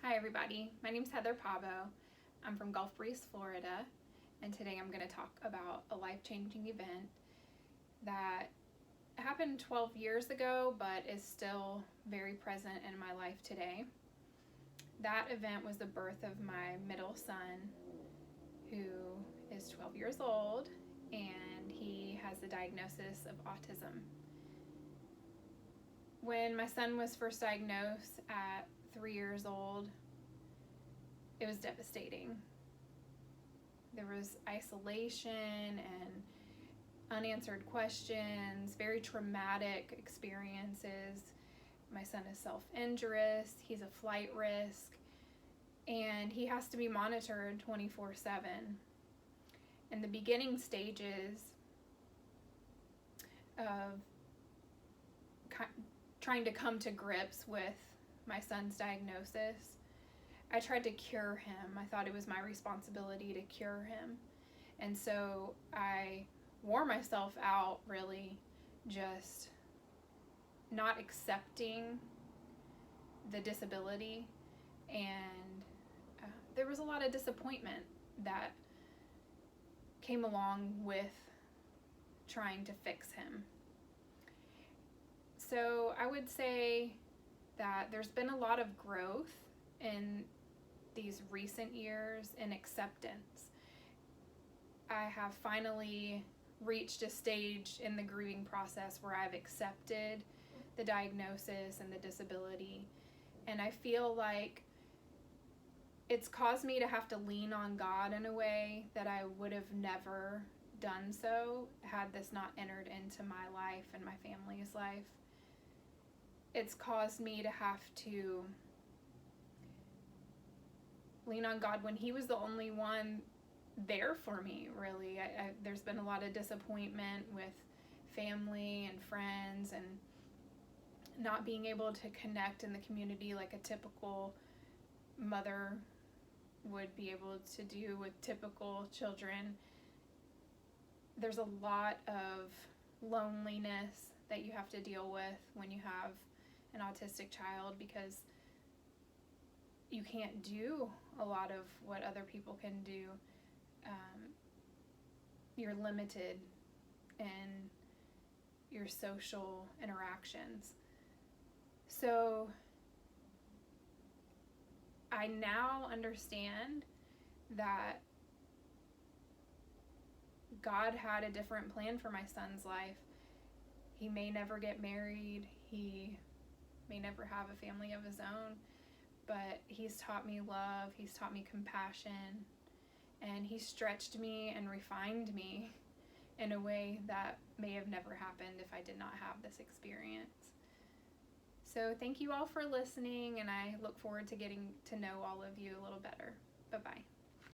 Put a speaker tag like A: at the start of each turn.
A: Hi everybody, my name is Heather Pavo. I'm from Gulf Breeze, Florida, and today I'm going to talk about a life-changing event that happened 12 years ago but is still very present in my life today. That event was the birth of my middle son, who is 12 years old, and he has the diagnosis of autism. When my son was first diagnosed at 3 years old, it was devastating. There was isolation and unanswered questions, very traumatic experiences. My son is self-injurious, he's a flight risk, and he has to be monitored 24/7. In the beginning stages of trying to come to grips with my son's diagnosis, I tried to cure him. I thought it was my responsibility to cure him. And so I wore myself out, really, just not accepting the disability. And there was a lot of disappointment that came along with trying to fix him. So I would say that there's been a lot of growth in these recent years in acceptance. I have finally reached a stage in the grieving process where I've accepted the diagnosis and the disability, and I feel like it's caused me to have to lean on God in a way that I would have never done so had this not entered into my life and my family's life. It's caused me to have to lean on God when He was the only one there for me, really. There's been a lot of disappointment with family and friends and not being able to connect in the community like a typical mother would be able to do with typical children. There's a lot of loneliness that you have to deal with when you have an autistic child, because you can't do a lot of what other people can do. You're limited in your social interactions. So I now understand that God had a different plan for my son's life. He may never get married. He may never have a family of his own. But He's taught me love, He's taught me compassion, and He stretched me and refined me in a way that may have never happened if I did not have this experience. So thank you all for listening, and I look forward to getting to know all of you a little better. Bye-bye.